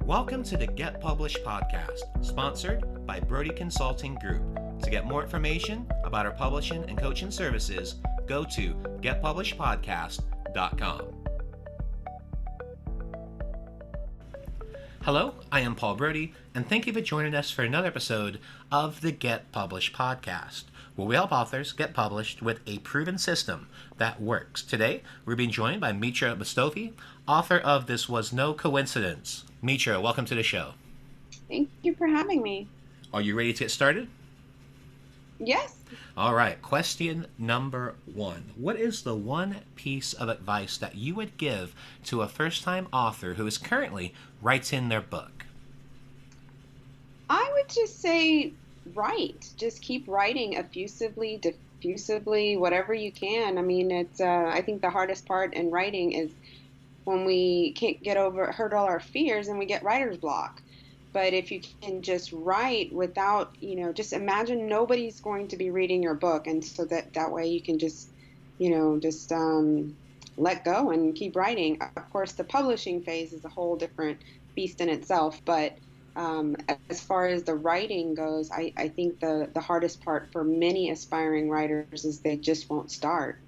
Welcome to the Get Published podcast, sponsored by Brody Consulting Group. To get more information about our publishing and coaching services, go to getpublishedpodcast.com. Hello, I am Paul Brody, and thank you for joining us for another episode of the Get Published podcast, where we help authors get published with a proven system that works. Today, we're being joined by Mitra Mostofi, author of This Was No Coincidence. Mitra, welcome to the show. Thank you for having me. Are you ready to get started? Yes. All right, question number one. What is the one piece of advice that you would give to a first-time author who is currently writing their book? I would just say write. Just keep writing effusively, diffusively, whatever you can. I mean, I think the hardest part in writing is when we can't hurt all our fears and we get writer's block. But if you can just write without, just imagine nobody's going to be reading your book. And so that way you can just let go and keep writing. Of course, the publishing phase is a whole different beast in itself. But as far as the writing goes, I think the hardest part for many aspiring writers is they just won't start.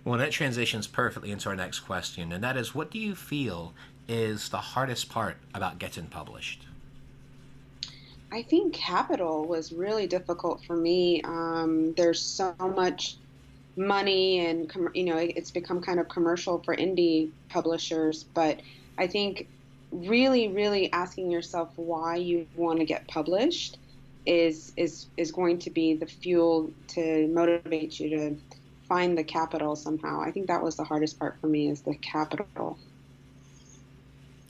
Well, that transitions perfectly into our next question, and that is, what do you feel is the hardest part about getting published? I think capital was really difficult for me. There's so much money and, it's become kind of commercial for indie publishers, but I think really, really asking yourself why you want to get published is going to be the fuel to motivate you to find the capital somehow. I think that was the hardest part for me, is the capital.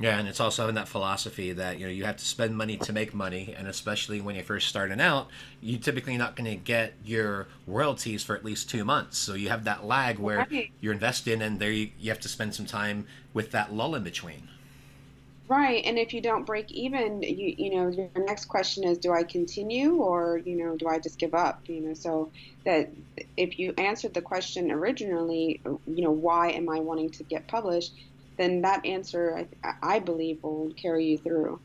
Yeah, and it's also having that philosophy that, you have to spend money to make money, and especially when you're first starting out, you're typically not going to get your royalties for at least 2 months. So you have that lag where you're investing, and there you have to spend some time with that lull in between. Right, and if you don't break even, your next question is, do I continue or, do I just give up? So that if you answered the question originally, why am I wanting to get published, then that answer, I believe, will carry you through.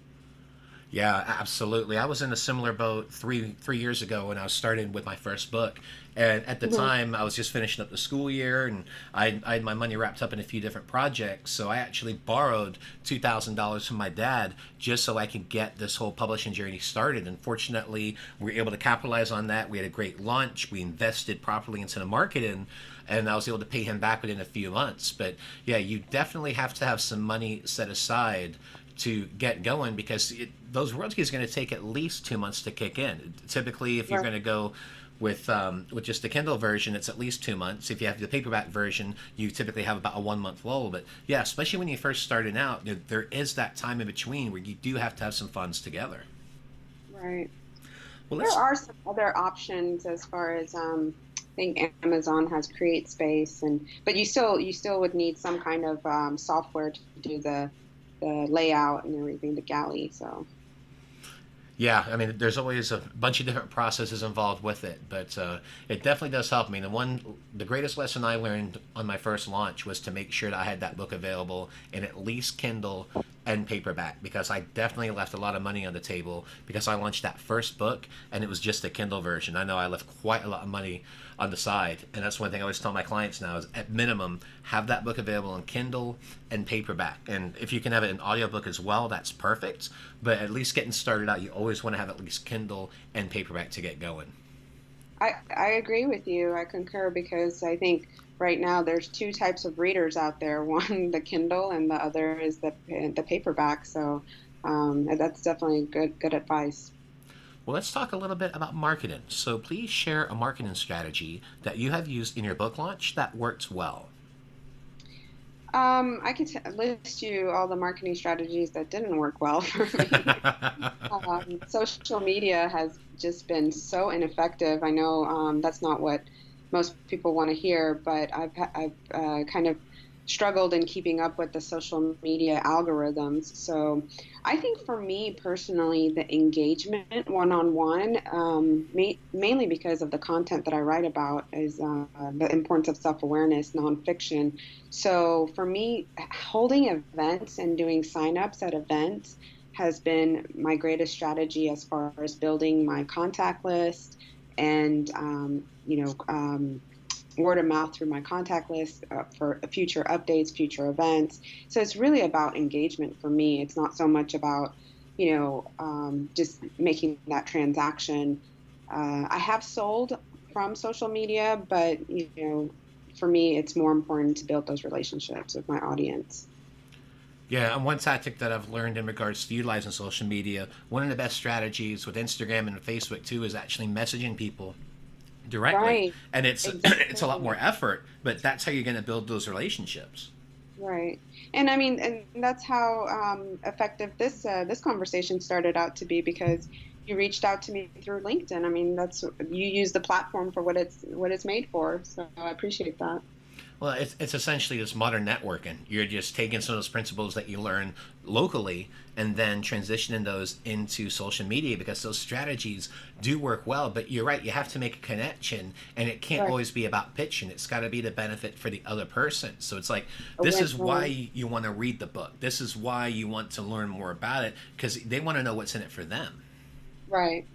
Yeah, absolutely. I was in a similar boat three years ago when I was starting with my first book. And at the time, I was just finishing up the school year, and I had my money wrapped up in a few different projects. So I actually borrowed $2,000 from my dad just so I could get this whole publishing journey started. And fortunately, we were able to capitalize on that. We had a great launch. We invested properly into the marketing, and I was able to pay him back within a few months. But yeah, you definitely have to have some money set aside to get going, because those royalties are going to take at least 2 months to kick in. Typically, if you're going to go with just the Kindle version, it's at least 2 months. If you have the paperback version, you typically have about a 1 month lull. But yeah, especially when you're first starting out, there is that time in between where you do have to have some funds together. Right. Well, there are some other options as far as I think Amazon has CreateSpace, but you still would need some kind of software to do the layout and everything, the galley. So yeah, I mean, there's always a bunch of different processes involved with it, but it definitely does help me. The greatest lesson I learned on my first launch was to make sure that I had that book available in at least Kindle and paperback, because I definitely left a lot of money on the table because I launched that first book and it was just a Kindle version. I know I left quite a lot of money on the side, and that's one thing I always tell my clients now is, at minimum, have that book available in Kindle and paperback. And if you can have it in audiobook as well, that's perfect, but at least getting started out, you always want to have at least Kindle and paperback to get going. I agree with you. I concur, because I think right now there's two types of readers out there. One, the Kindle, and the other is the paperback. So that's definitely good advice. Well, let's talk a little bit about marketing. So please share a marketing strategy that you have used in your book launch that worked well. I could list you all the marketing strategies that didn't work well for me. Social media has just been so ineffective. I know that's not what most people want to hear, but I've kind of struggled in keeping up with the social media algorithms. So I think for me personally, the engagement one-on-one, mainly because of the content that I write about, is the importance of self-awareness, nonfiction. So for me, holding events and doing signups at events has been my greatest strategy as far as building my contact list and word of mouth through my contact list for future updates, future events. So it's really about engagement for me. It's not so much about, just making that transaction. I have sold from social media, but, for me, it's more important to build those relationships with my audience. Yeah, and one tactic that I've learned in regards to utilizing social media, one of the best strategies with Instagram and Facebook too, is actually messaging people directly. Right. And it's it's a lot more Exactly. effort, but that's how you're going to build those relationships. Right. And I mean, and that's how effective this conversation started out to be because you reached out to me through LinkedIn. I mean, that's you use the platform for what it's made for. So I appreciate that. Well, it's essentially this modern networking. You're just taking some of those principles that you learn locally and then transitioning those into social media because those strategies do work well. But you're right, you have to make a connection, and it can't Right. always be about pitching. It's got to be the benefit for the other person. So it's like, A this is why win-win. you want to read the book. This is why you want to learn more about it because they want to know what's in it for them. Right.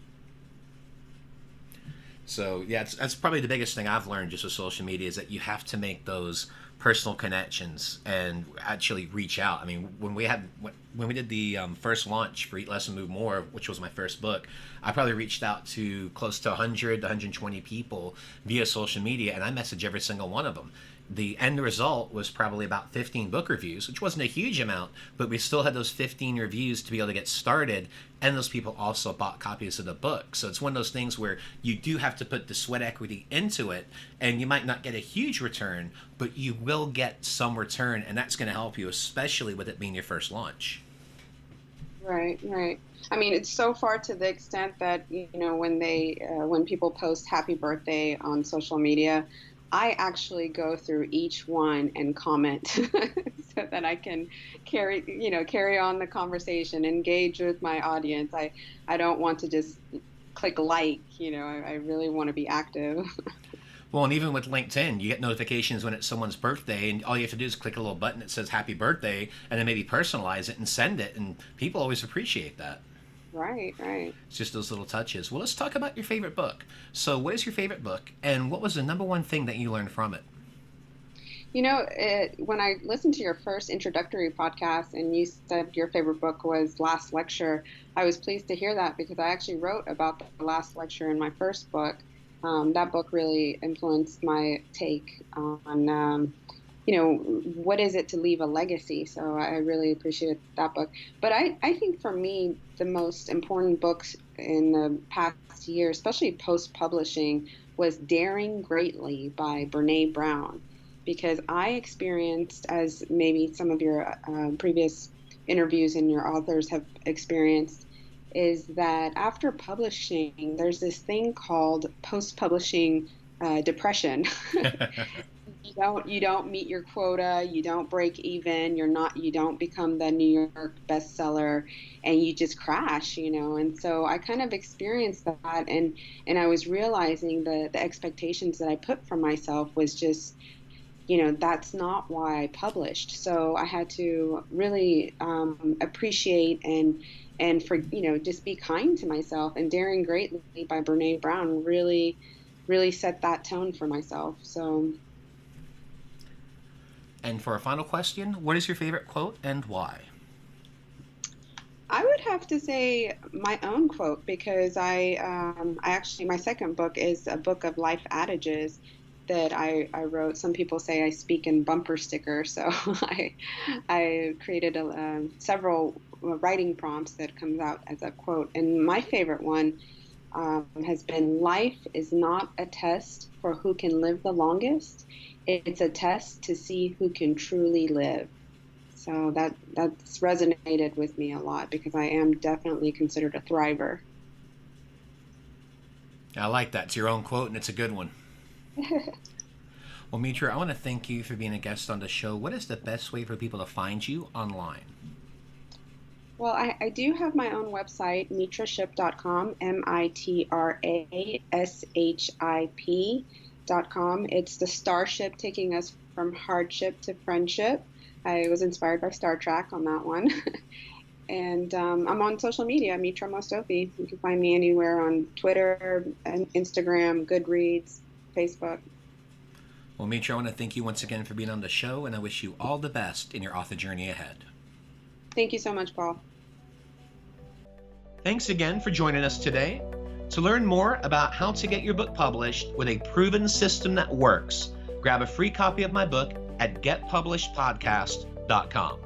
So yeah, that's probably the biggest thing I've learned just with social media is that you have to make those personal connections and actually reach out. I mean, when we did the first launch for Eat Less and Move More, which was my first book, I probably reached out to close to 100 to 120 people via social media, and I messaged every single one of them. The end result was probably about 15 book reviews, which wasn't a huge amount, but we still had those 15 reviews to be able to get started. And those people also bought copies of the book. So it's one of those things where you do have to put the sweat equity into it, and you might not get a huge return, but you will get some return, and that's going to help you, especially with it being your first launch. Right. Right. I mean, it's so far to the extent that, when people post happy birthday on social media, I actually go through each one and comment so that I can carry on the conversation, engage with my audience. I don't want to just click like, I really want to be active. Well, and even with LinkedIn, you get notifications when it's someone's birthday, and all you have to do is click a little button that says happy birthday, and then maybe personalize it and send it. And people always appreciate that. Right, right. It's just those little touches. Well, let's talk about your favorite book. So, what is your favorite book, and what was the number one thing that you learned from it? When I listened to your first introductory podcast and you said your favorite book was Last Lecture, I was pleased to hear that because I actually wrote about the last lecture in my first book. That book really influenced my take on, what is it to leave a legacy? So I really appreciated that book. But I think for me, the most important books in the past year, especially post-publishing, was Daring Greatly by Brene Brown. Because I experienced, as maybe some of your previous interviews and your authors have experienced, is that after publishing, there's this thing called post-publishing depression. You don't meet your quota, you don't break even, you don't become the New York bestseller, and you just crash, And so I kind of experienced that, and I was realizing the expectations that I put for myself was just, that's not why I published. So I had to really appreciate and for just be kind to myself. And Daring Greatly by Brene Brown really set that tone for myself. So And for a final question, what is your favorite quote and why? I would have to say my own quote because I actually my second book is a book of life adages that I wrote. Some people say I speak in bumper stickers, so I created several writing prompts that comes out as a quote. And my favorite one has been, "Life is not a test for who can live the longest. It's a test to see who can truly live." So that's resonated with me a lot because I am definitely considered a thriver. I like that. It's your own quote, and it's a good one. Well, Mitra, I want to thank you for being a guest on the show. What is the best way for people to find you online? Well, I do have my own website, mitraship.com, mitraship.com. It's the starship taking us from hardship to friendship. I was inspired by Star Trek on that one. And I'm on social media, Mitra Mostofi. You can find me anywhere on Twitter, and Instagram, Goodreads, Facebook. Well, Mitra, I want to thank you once again for being on the show, and I wish you all the best in your author journey ahead. Thank you so much, Paul. Thanks again for joining us today. To learn more about how to get your book published with a proven system that works, grab a free copy of my book at getpublishedpodcast.com.